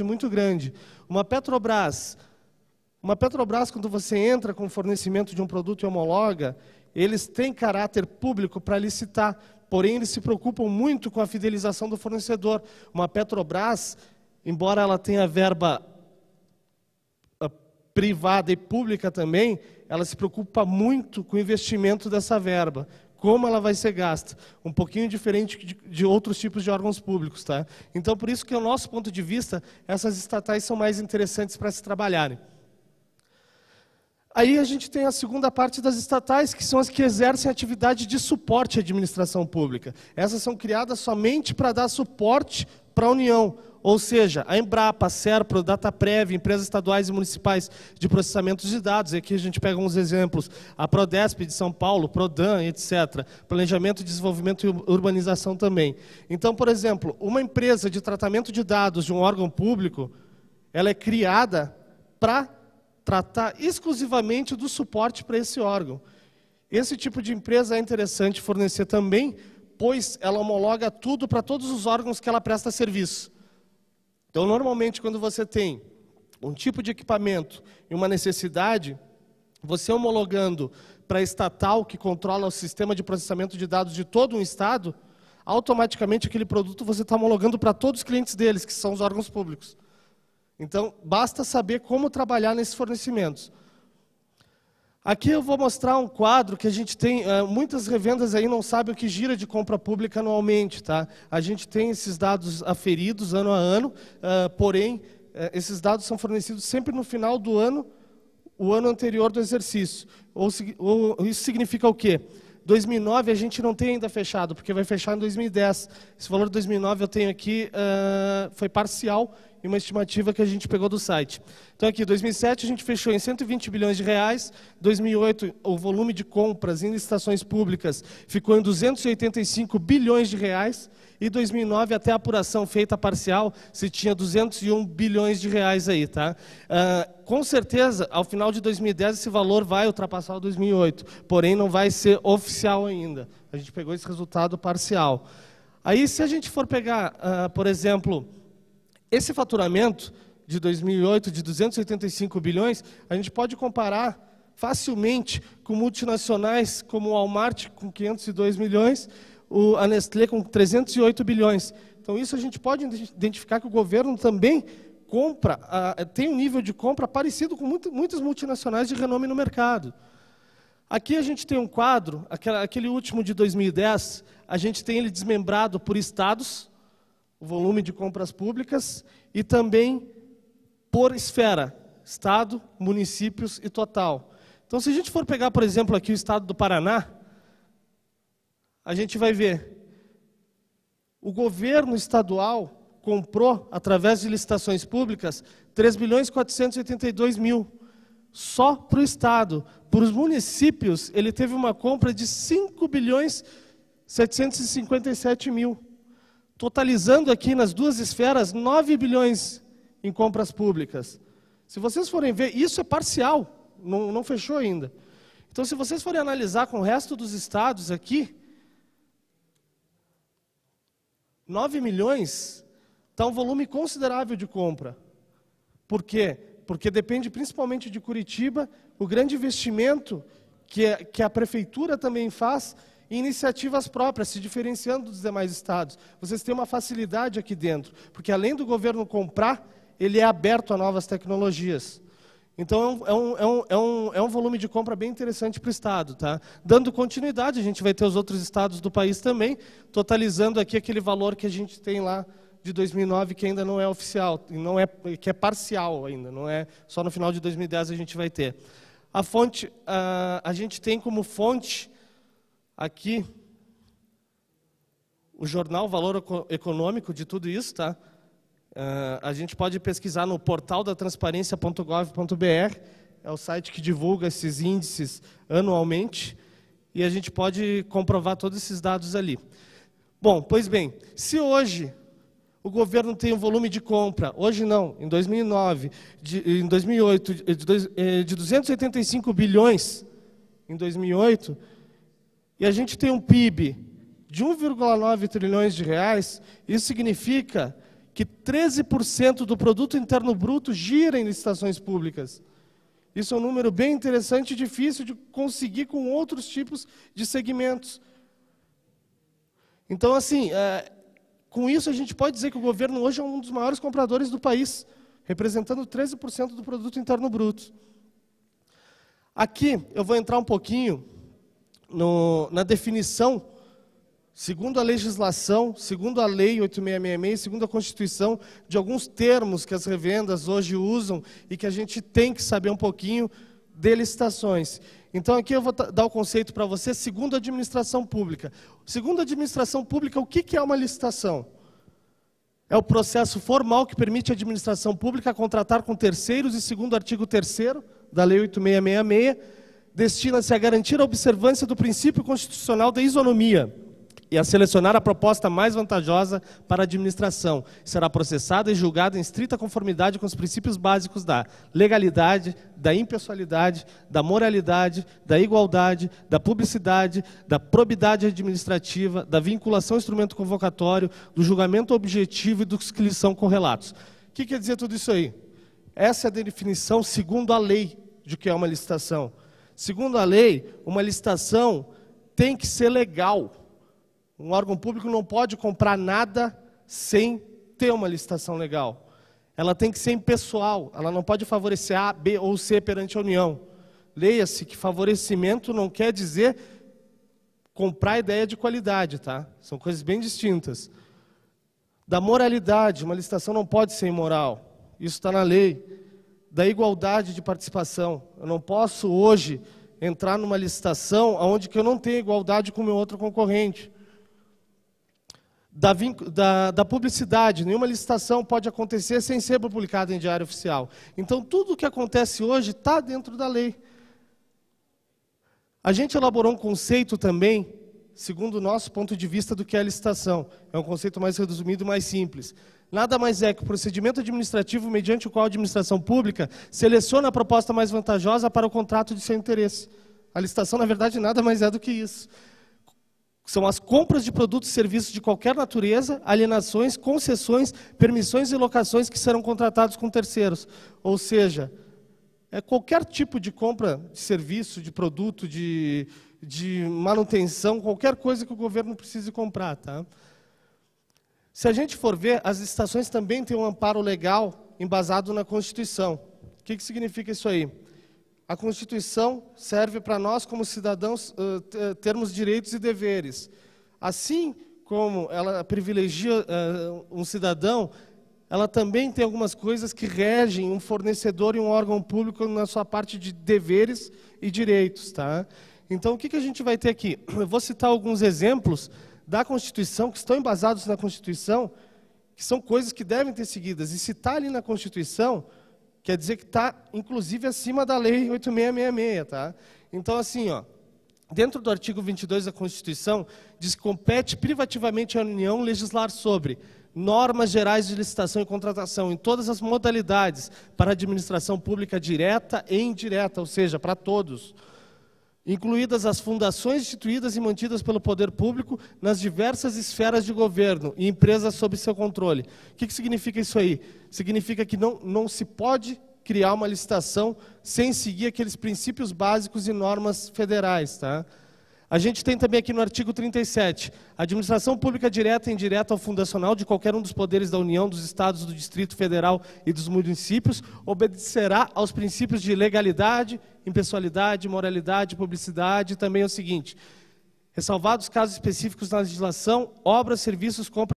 muito grande. Uma Petrobras, quando você entra com o fornecimento de um produto e homologa, eles têm caráter público para licitar, porém eles se preocupam muito com a fidelização do fornecedor. Uma Petrobras, embora ela tenha verba privada e pública também, ela se preocupa muito com o investimento dessa verba, como ela vai ser gasta, um pouquinho diferente de outros tipos de órgãos públicos, tá? Então, por isso que, do nosso ponto de vista, essas estatais são mais interessantes para se trabalharem. Aí a gente tem a segunda parte das estatais, que são as que exercem atividade de suporte à administração pública. Essas são criadas somente para dar suporte para a União, ou seja, a Embrapa, a Serpro, Dataprev, empresas estaduais e municipais de processamento de dados. Aqui a gente pega uns exemplos, a Prodesp de São Paulo, Prodan, etc. Planejamento, desenvolvimento e urbanização também. Então, por exemplo, uma empresa de tratamento de dados de um órgão público, ela é criada para tratar exclusivamente do suporte para esse órgão. Esse tipo de empresa é interessante fornecer também, pois ela homologa tudo para todos os órgãos que ela presta serviço. Então, normalmente, quando você tem um tipo de equipamento e uma necessidade, você homologando para a estatal que controla o sistema de processamento de dados de todo um estado, automaticamente aquele produto você está homologando para todos os clientes deles, que são os órgãos públicos. Então, basta saber como trabalhar nesses fornecimentos. Aqui eu vou mostrar um quadro que a gente tem, muitas revendas aí não sabem o que gira de compra pública anualmente, tá? A gente tem esses dados aferidos ano a ano, porém, esses dados são fornecidos sempre no final do ano, o ano anterior do exercício. Isso significa o quê? 2009 a gente não tem ainda fechado, porque vai fechar em 2010. Esse valor de 2009 eu tenho aqui, foi parcial, e uma estimativa que a gente pegou do site. Então, aqui, 2007, a gente fechou em 120 bilhões de reais. 2008, o volume de compras em licitações públicas ficou em 285 bilhões de reais. E 2009, até a apuração feita parcial, se tinha 201 bilhões de reais aí, tá? Com certeza, ao final de 2010, esse valor vai ultrapassar o 2008, porém não vai ser oficial ainda. A gente pegou esse resultado parcial. Aí, se a gente for pegar, por exemplo, esse faturamento de 2008, de 285 bilhões, a gente pode comparar facilmente com multinacionais como o Walmart, com 502 milhões, a Nestlé com 308 bilhões. Então, isso a gente pode identificar que o governo também compra, tem um nível de compra parecido com muitas multinacionais de renome no mercado. Aqui a gente tem um quadro, aquele último de 2010, a gente tem ele desmembrado por estados, o volume de compras públicas, e também por esfera, estado, municípios e total. Então, se a gente for pegar, por exemplo, aqui o estado do Paraná, a gente vai ver, o governo estadual comprou, através de licitações públicas, 3.482 mil, só para o estado. Para os municípios, ele teve uma compra de 5.757 mil. Totalizando aqui nas duas esferas 9 bilhões em compras públicas. Se vocês forem ver, isso é parcial, não fechou ainda. Então, se vocês forem analisar com o resto dos estados aqui, 9 milhões está um volume considerável de compra. Por quê? Porque depende principalmente de Curitiba, o grande investimento que a prefeitura também faz, e iniciativas próprias, se diferenciando dos demais estados. Vocês têm uma facilidade aqui dentro, porque além do governo comprar, ele é aberto a novas tecnologias. Então, é um volume de compra bem interessante para o estado, tá? Dando continuidade, a gente vai ter os outros estados do país também, totalizando aqui aquele valor que a gente tem lá de 2009, que ainda não é oficial, que é parcial ainda, não é só no final de 2010 a gente vai ter. A fonte, a gente tem como fonte aqui o jornal Valor Econômico de tudo isso, tá? A gente pode pesquisar no portal da transparência.gov.br, é o site que divulga esses índices anualmente, e a gente pode comprovar todos esses dados ali. Bom, pois bem, se hoje o governo tem um volume de compra, hoje não, em 2009, em 2008, de 285 bilhões em 2008, e a gente tem um PIB de 1,9 trilhões de reais, isso significa que 13% do produto interno bruto gira em licitações públicas. Isso é um número bem interessante e difícil de conseguir com outros tipos de segmentos. Então, assim, com isso a gente pode dizer que o governo hoje é um dos maiores compradores do país, representando 13% do produto interno bruto. Aqui eu vou entrar um pouquinho na definição, segundo a legislação, segundo a Lei 8666, segundo a Constituição, de alguns termos que as revendas hoje usam e que a gente tem que saber um pouquinho de licitações. Então, aqui eu vou dar o conceito para você, segundo a administração pública. Segundo a administração pública, o que é uma licitação? É o processo formal que permite à administração pública contratar com terceiros e, segundo o artigo 3º da Lei 8666, destina-se a garantir a observância do princípio constitucional da isonomia e a selecionar a proposta mais vantajosa para a administração. Será processada e julgada em estrita conformidade com os princípios básicos da legalidade, da impessoalidade, da moralidade, da igualdade, da publicidade, da probidade administrativa, da vinculação ao instrumento convocatório, do julgamento objetivo e dos que lhes são correlatos. O que quer dizer tudo isso aí? Essa é a definição segundo a lei de que é uma licitação. Segundo a lei, uma licitação tem que ser legal. Um órgão público não pode comprar nada sem ter uma licitação legal. Ela tem que ser impessoal, ela não pode favorecer A, B ou C perante a União. Leia-se que favorecimento não quer dizer comprar ideia de qualidade, tá? São coisas bem distintas. Da moralidade, uma licitação não pode ser imoral. Isso está na lei. Da igualdade de participação. Eu não posso hoje entrar numa licitação onde eu não tenho igualdade com o meu outro concorrente. Da publicidade, nenhuma licitação pode acontecer sem ser publicada em diário oficial. Então, tudo o que acontece hoje está dentro da lei. A gente elaborou um conceito também, segundo o nosso ponto de vista, do que é a licitação. É um conceito mais resumido e mais simples. Nada mais é que o procedimento administrativo mediante o qual a administração pública seleciona a proposta mais vantajosa para o contrato de seu interesse. A licitação, na verdade, nada mais é do que isso. São as compras de produtos e serviços de qualquer natureza, alienações, concessões, permissões e locações que serão contratados com terceiros. Ou seja, é qualquer tipo de compra de serviço, de produto, de manutenção, qualquer coisa que o governo precise comprar. Tá? Se a gente for ver, as licitações também têm um amparo legal embasado na Constituição. O que significa isso aí? A Constituição serve para nós, como cidadãos, termos direitos e deveres. Assim como ela privilegia um cidadão, ela também tem algumas coisas que regem um fornecedor e um órgão público na sua parte de deveres e direitos. Tá? Então, o que a gente vai ter aqui? Eu vou citar alguns exemplos da Constituição, que estão embasados na Constituição, que são coisas que devem ter seguidas. E se está ali na Constituição, quer dizer que está, inclusive, acima da Lei 8666. Tá? Então, assim, ó, dentro do artigo 22 da Constituição, diz que compete privativamente à União legislar sobre normas gerais de licitação e contratação em todas as modalidades para a administração pública direta e indireta, ou seja, para todos, incluídas as fundações instituídas e mantidas pelo poder público nas diversas esferas de governo e empresas sob seu controle. O que significa isso aí? Significa que não se pode criar uma licitação sem seguir aqueles princípios básicos e normas federais. Tá? A gente tem também aqui no artigo 37, a administração pública direta e indireta ou fundacional de qualquer um dos poderes da União, dos Estados, do Distrito Federal e dos municípios obedecerá aos princípios de legalidade, impessoalidade, moralidade, publicidade. E também é o seguinte, ressalvados casos específicos na legislação, obras, serviços, compras